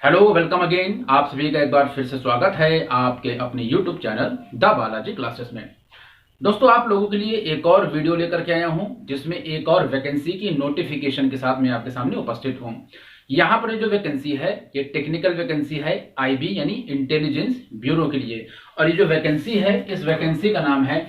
Hello, welcome again. आप सभी का एक बार फिर से स्वागत है आपके अपने YouTube channel the Balaji classes में। दोस्तों, आप लोगों के लिए एक और वीडियो लेकर के आया हूं जिसमें एक और वैकेंसी की नोटिफिकेशन के साथ मैं आपके सामने उपस्थित हूं। यहां पर जो वैकेंसी है ये टेक्निकल वैकेंसी है आईबी यानी इंटेलिजेंस ब्यूरो के लिए। और ये जो वैकेंसी है इस वैकेंसी का नाम है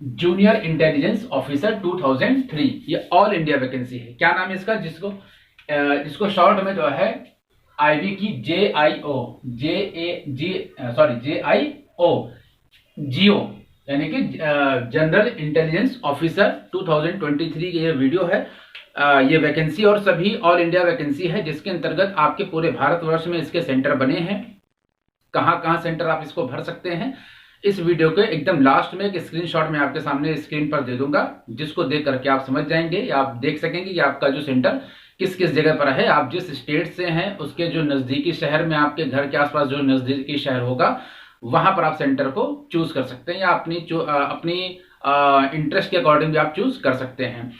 जूनियर इंटेलिजेंस ऑफिसर 2003। ये ऑल इंडिया वैकेंसी है। क्या नाम है इसका, जिसको शॉर्ट में जो है आईबी की JIO जियो यानी कि जनरल इंटेलिजेंस ऑफिसर 2023 की ये वीडियो है। ये वैकेंसी और सभी ऑल इंडिया वैकेंसी है जिसके अंतर्गत आपके पूरे भारतवर्ष में इसके सेंटर बने हैं। कहां कहां सेंटर आप इसको भर सकते हैं, इस वीडियो के एकदम लास्ट में एक स्क्रीनशॉट में आपके सामने स्क्रीन पर दे दूंगा, जिसको देख करके आप समझ जाएंगे या आप देख सकेंगे कि आपका जो सेंटर किस किस जगह पर है। आप जिस स्टेट से हैं उसके जो नजदीकी शहर में, आपके घर के आसपास जो नजदीकी शहर होगा वहां पर आप सेंटर को चूज कर सकते हैं या अपनी इंटरेस्ट के अकॉर्डिंग भी आप चूज कर सकते हैं।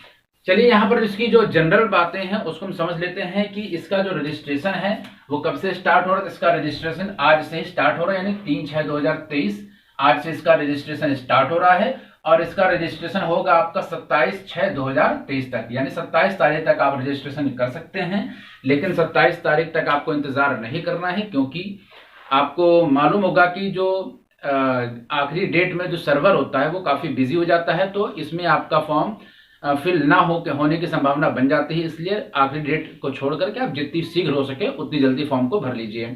चलिए, यहाँ पर इसकी जो जनरल बातें हैं उसको हम समझ लेते हैं कि इसका जो रजिस्ट्रेशन है वो कब से स्टार्ट हो रहा है। इसका रजिस्ट्रेशन आज से ही स्टार्ट हो रहा है, यानी 3/6/2023 आज से इसका रजिस्ट्रेशन स्टार्ट हो रहा है। और इसका रजिस्ट्रेशन होगा आपका 27/6/2023 तक, यानी 27 तारीख तक आप रजिस्ट्रेशन कर सकते हैं। लेकिन 27 तारीख तक आपको इंतजार नहीं करना है, क्योंकि आपको मालूम होगा कि जो आखिरी डेट में जो सर्वर होता है वो काफी बिजी हो जाता है, तो इसमें आपका फॉर्म फिल ना होने की संभावना बन जाती है। इसलिए आखिरी डेट को छोड़ करके आप जितनी शीघ्र हो सके उतनी जल्दी फॉर्म को भर लीजिए।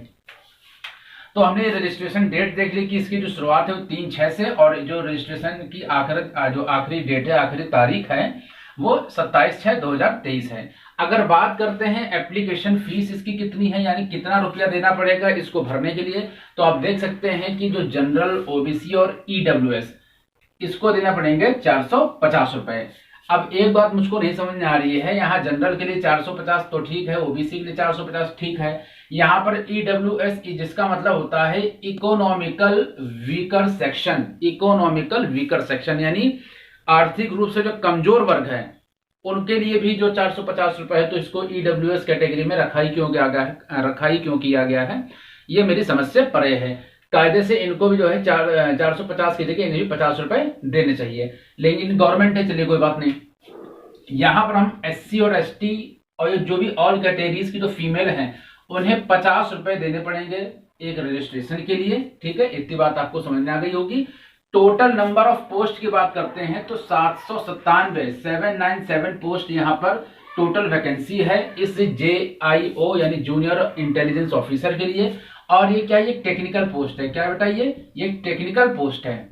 तो हमने रजिस्ट्रेशन डेट देख ली कि इसकी जो शुरुआत है वो 3/6 से, और जो रजिस्ट्रेशन की आखिरी डेट है, आखिरी तारीख है वो 27/6/2023 है। अगर बात करते हैं एप्लीकेशन फीस इसकी कितनी है, यानी कितना रुपया देना पड़ेगा इसको भरने के लिए, तो आप देख सकते हैं कि जो जनरल, ओबीसी और ईडब्ल्यूएस इसको देना पड़ेंगे 450 रुपए। अब एक बात मुझको नहीं समझ में आ रही है, यहाँ जनरल के लिए 450 तो ठीक है, ओबीसी के लिए 450 ठीक है, यहाँ पर ईडब्ल्यूएस जिसका मतलब होता है economical weaker section, economical weaker section यानी आर्थिक रूप से जो कमजोर वर्ग है उनके लिए भी जो 450 रुपए है, तो इसको ईडब्ल्यूएस कैटेगरी में रखा ही क्यों किया गया है, ये मेरी समझ से परे है। कायदे से इनको भी जो है 450 की जगह इन्हें भी 50 रुपए देने चाहिए, लेकिन गवर्नमेंट है, चलिए कोई बात नहीं। यहां पर हम SC और ST और जो भी ऑल कैटेगरीज की जो फीमेल हैं उन्हें 50 रुपए देने पड़ेंगे एक रजिस्ट्रेशन के लिए। ठीक है, इतनी बात आपको समझ में आ गई होगी। टोटल नंबर ऑफ पोस्ट की बात करते हैं तो 797 पोस्ट यहाँ पर टोटल वैकेंसी है इस JIO यानी जूनियर इंटेलिजेंस ऑफिसर के लिए। और ये क्या, ये टेक्निकल पोस्ट है। क्या बेटा, ये टेक्निकल पोस्ट है,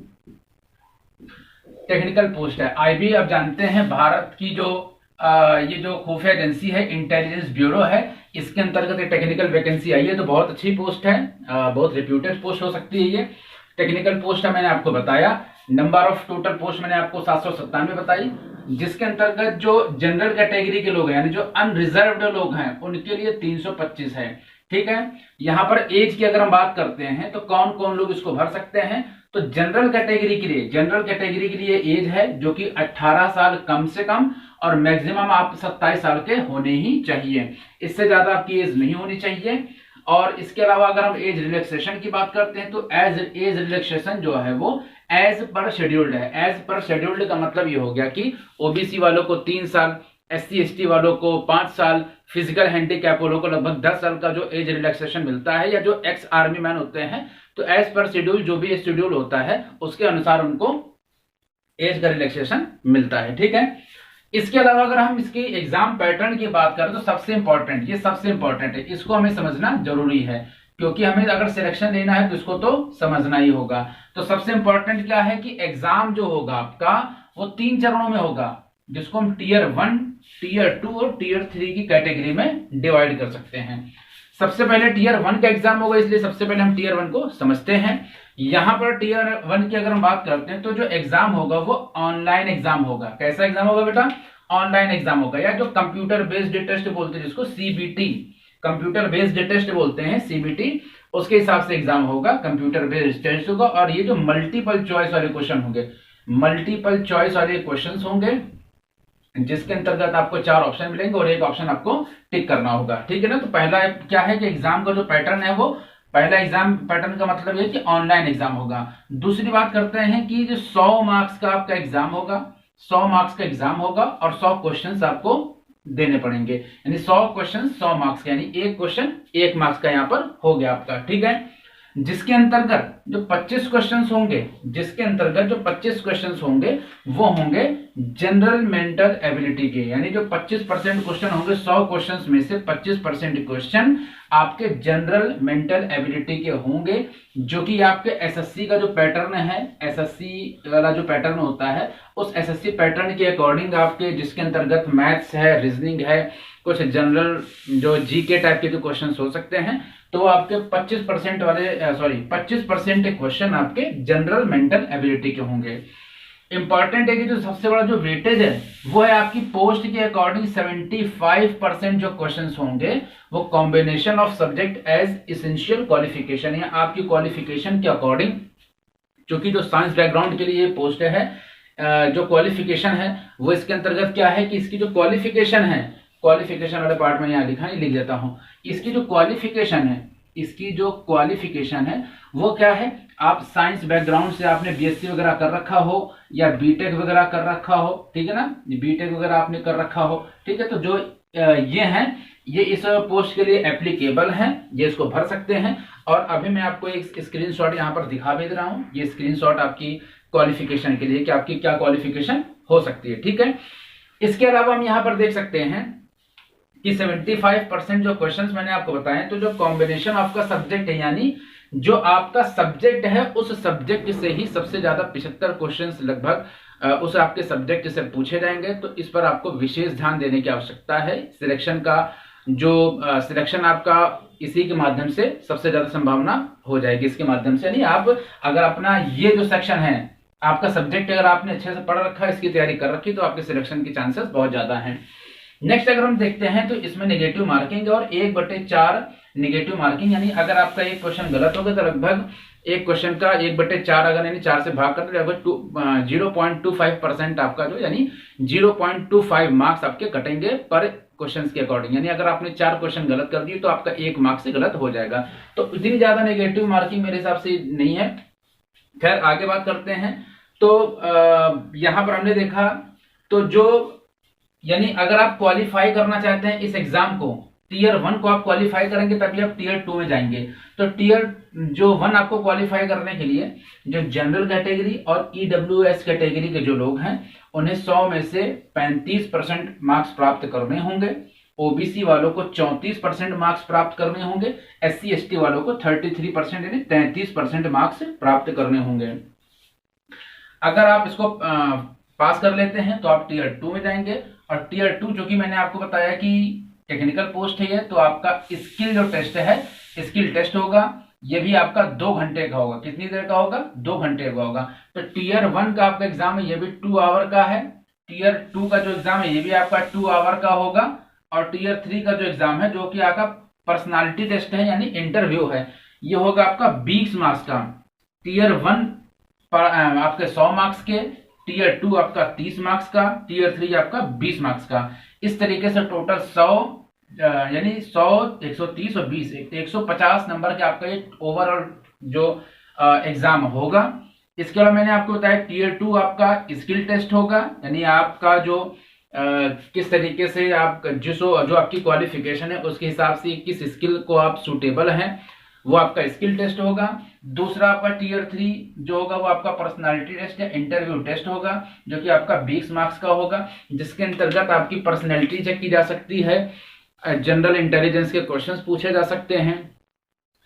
टेक्निकल पोस्ट है। आईबी आप जानते हैं भारत की जो ये जो खुफिया एजेंसी है, इंटेलिजेंस ब्यूरो है, इसके अंतर्गत एक टेक्निकल वैकेंसी आई है। तो बहुत अच्छी पोस्ट है, बहुत रिप्यूटेड पोस्ट हो सकती है। ये टेक्निकल पोस्ट है, मैंने आपको बताया। नंबर ऑफ टोटल पोस्ट मैंने आपको 797 बताई, जिसके अंतर्गत जो जनरल कैटेगरी के लोग हैं यानी जो अनरिजर्व्ड लोग हैं उनके लिए 325 है। ठीक है, यहां पर एज की अगर हम बात करते हैं तो कौन कौन लोग इसको भर सकते हैं, तो जनरल कैटेगरी के लिए एज है जो कि 18 साल कम से कम और मैक्सिमम आप 27 साल के होने ही चाहिए, इससे ज्यादा आपकी एज नहीं होनी चाहिए। और इसके अलावा अगर हम एज रिलैक्सेशन की बात करते हैं तो एज रिलैक्सेशन जो है वो एज पर शेड्यूल्ड है। एज पर शेड्यूल्ड का मतलब ये हो गया कि ओबीसी वालों को 3 साल, SC ST वालों को 5 साल, फिजिकल हैंडीकैप वालों को लगभग 10 साल का जो एज रिलैक्सेशन मिलता है, या जो एक्स आर्मी मैन होते हैं तो एज पर शेड्यूल जो भी शेड्यूल होता है उसके अनुसार उनको एज का रिलैक्सेशन मिलता है। ठीक है, इसके अलावा अगर हम इसकी एग्जाम पैटर्न की बात करें तो सबसे इंपॉर्टेंट है, इसको हमें समझना जरूरी है, क्योंकि हमें अगर सिलेक्शन लेना है तो इसको तो समझना ही होगा। तो सबसे इंपॉर्टेंट क्या है कि एग्जाम जो होगा आपका वो 3 चरणों में होगा, जिसको हम टियर 1, टियर 2 और टियर 3 की कैटेगरी में डिवाइड कर सकते हैं। सबसे पहले टियर 1 का एग्जाम होगा, इसलिए सबसे पहले हम टियर 1 को समझते हैं। यहां पर टियर 1 की अगर हम बात करते हैं तो जो एग्जाम होगा वो ऑनलाइन एग्जाम होगा। कैसा एग्जाम होगा बेटा, ऑनलाइन एग्जाम होगा, या जो कंप्यूटर बेस्ड टेस्ट बोलते हैं जिसको CBT, कंप्यूटर बेस्ड टेस्ट बोलते हैं CBT, उसके हिसाब से एग्जाम होगा, कंप्यूटर बेस्ड टेस्ट होगा। और ये जो मल्टीपल चॉइस वाले क्वेश्चन होंगे, जिसके अंतर्गत आपको 4 ऑप्शन मिलेंगे और एक ऑप्शन आपको टिक करना होगा, ठीक है ना। तो पहला क्या है कि एग्जाम का जो पैटर्न है वो पहला एग्जाम पैटर्न का मतलब है कि ऑनलाइन एग्जाम होगा। दूसरी बात करते हैं कि जो 100 मार्क्स का आपका एग्जाम होगा, 100 मार्क्स का एग्जाम होगा और 100 क्वेश्चंस आपको देने पड़ेंगे, यानी 100 क्वेश्चन 100 मार्क्स का, यानी एक क्वेश्चन 1 मार्क्स का यहाँ पर हो गया आपका, ठीक है। जिसके अंतर्गत जो 25 क्वेश्चंस होंगे, जिसके अंतर्गत जो 25 क्वेश्चंस होंगे वो होंगे जनरल मेंटल एबिलिटी के, यानी जो 25% क्वेश्चन होंगे 100 क्वेश्चंस में से 25% क्वेश्चन आपके जनरल मेंटल एबिलिटी के होंगे, जो कि आपके एसएससी का जो पैटर्न है, एसएससी वाला जो पैटर्न होता है उस एसएससी पैटर्न के अकॉर्डिंग आपके, जिसके अंतर्गत मैथ्स है, रीजनिंग है, कुछ जनरल जो जीके टाइप के जो क्वेश्चंस हो सकते हैं, तो आपके 25% वाले 25% क्वेश्चन आपके जनरल मेंटल एबिलिटी के होंगे। इंपॉर्टेंट है कि जो सबसे बड़ा जो वेटेज है वो है आपकी पोस्ट के अकॉर्डिंग 75% जो क्वेश्चंस होंगे वो combination of subject as essential qualification, या आपकी क्वालिफिकेशन के अकॉर्डिंग, क्योंकि जो साइंस बैकग्राउंड के लिए पोस्ट है, जो क्वालिफिकेशन है वो इसके अंतर्गत क्या है कि इसकी जो क्वालिफिकेशन है, क्वालिफिकेशन वाले पार्ट में यहाँ लिख देता हूं, इसकी जो क्वालिफिकेशन है, इसकी जो क्वालिफिकेशन है वो क्या है, आप साइंस बैकग्राउंड से आपने बीएससी वगैरह कर रखा हो या बीटेक वगैरह कर रखा हो, ठीक है ना, बीटेक वगैरह आपने कर रखा हो, ठीक है। तो जो ये हैं ये इस पोस्ट के लिए एप्लीकेबल हैं, ये इसको भर सकते हैं। और अभी मैं आपको एक स्क्रीनशॉट यहाँ पर दिखा भी दे रहा हूँ, ये स्क्रीनशॉट आपकी क्वालिफिकेशन के लिए कि आपकी क्या क्वालिफिकेशन हो सकती है, ठीक है। इसके अलावा हम यहाँ पर देख सकते हैं कि 75% जो क्वेश्चंस मैंने आपको बताए, तो जो कॉम्बिनेशन आपका सब्जेक्ट है, यानी जो आपका सब्जेक्ट है उस सब्जेक्ट से ही सबसे ज्यादा 75 क्वेश्चंस लगभग उस आपके सब्जेक्ट से पूछे जाएंगे। तो इस पर आपको विशेष ध्यान देने की आवश्यकता है। सिलेक्शन का जो सिलेक्शन आपका इसी के माध्यम से सबसे ज्यादा संभावना हो जाएगी, इसके माध्यम से। नहीं, आप अगर अपना ये जो सेक्शन है, आपका सब्जेक्ट अगर आपने अच्छे से पढ़ रखा है, इसकी तैयारी कर रखी, तो आपके सिलेक्शन के चांसेस बहुत ज्यादा हैं। नेक्स्ट अगर हम देखते हैं तो इसमें नेगेटिव मार्किंग और 1/4 नेगेटिव मार्किंग, यानी अगर आपका एक क्वेश्चन गलत होगा तो लगभग एक क्वेश्चन का 1/4 अगर यानी 4 से भाग करते लगभग 0.25% आपका जो, यानी 0.25 मार्क्स आपके कटेंगे पर क्वेश्चन के अकॉर्डिंग। यानी अगर आपने 4 क्वेश्चन गलत कर दिए तो आपका 1 मार्क्स से गलत हो जाएगा। तो इतनी ज्यादा नेगेटिव मार्किंग मेरे हिसाब से नहीं है। खैर आगे बात करते हैं। तो यहां पर हमने देखा, तो जो यानी अगर आप क्वालिफाई करना चाहते हैं इस एग्जाम को, टीयर 1 को आप क्वालिफाई करेंगे तभी आप टीयर 2 में जाएंगे। तो टीयर जो 1 आपको क्वालिफाई करने के लिए जो जनरल कैटेगरी और ईडब्ल्यूएस कैटेगरी के जो लोग हैं उन्हें 100 में से 35% मार्क्स प्राप्त करने होंगे, ओबीसी वालों को 34% मार्क्स प्राप्त करने होंगे, एससी एसटी वालों को 33% यानी 33% मार्क्स प्राप्त करने होंगे। अगर आप इसको पास कर लेते हैं तो आप टीयर 2 में जाएंगे। और टीयर 2 जो कि मैंने आपको बताया कि टेक्निकल पोस्ट है, तो आपका स्किल जो टेस्ट है, स्किल टेस्ट होगा, ये भी आपका 2 घंटे का होगा। कितनी देर का होगा? 2 घंटे का होगा। तो टीयर 1 का आपका एग्जाम है, ये भी 2 आवर का है। टीयर 2 का जो एग्जाम है ये भी आपका 2 आवर का होगा। और टीयर 3 का जो एग्जाम है, जो कि आपका पर्सनालिटी टेस्ट है यानी इंटरव्यू है, ये होगा आपका 20 मार्क्स का। टीयर 1 आपके 100 मार्क्स के, टीयर 2 आपका 30 मार्क्स का, टीयर 3 आपका 20 मार्क्स का। इस तरीके से टोटल 100 यानी 100, 130 और 20 150 नंबर के आपका ये ओवरऑल जो एग्जाम होगा। इसके अलावा मैंने आपको बताया टीयर 2 आपका स्किल टेस्ट होगा, यानी आपका जो किस तरीके से आप जो आपकी क्वालिफिकेशन है उसके हिसाब से किस स्किल को आप सुटेबल हैं, वो आपका स्किल टेस्ट होगा। दूसरा आपका टीयर 3 जो होगा वो आपका पर्सनालिटी टेस्ट या इंटरव्यू टेस्ट होगा, जो कि आपका 20 मार्क्स का होगा, जिसके अंतर्गत आपकी पर्सनैलिटी चेक की जा सकती है, जनरल इंटेलिजेंस के क्वेश्चंस पूछे जा सकते हैं,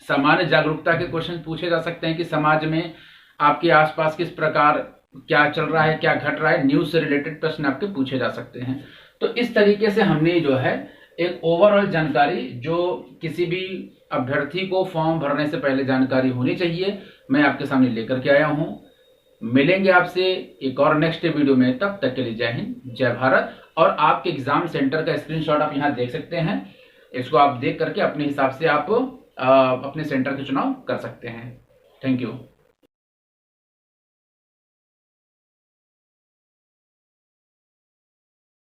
सामान्य जागरूकता के क्वेश्चन पूछे जा सकते हैं कि समाज में आपके आसपास किस प्रकार क्या चल रहा है, क्या घट रहा है, न्यूज से रिलेटेड प्रश्न आपके पूछे जा सकते हैं। तो इस तरीके से हमने जो है एक ओवरऑल जानकारी, जो किसी भी अभ्यर्थी को फॉर्म भरने से पहले जानकारी होनी चाहिए, मैं आपके सामने लेकर के आया हूं। मिलेंगे आपसे एक और नेक्स्ट वीडियो में, तब तक के लिए जय हिंद, जय भारत। और आपके एग्जाम सेंटर का स्क्रीनशॉट आप यहां देख सकते हैं, इसको आप देख करके अपने हिसाब से आप अपने सेंटर के चुनाव कर सकते हैं। Thank you.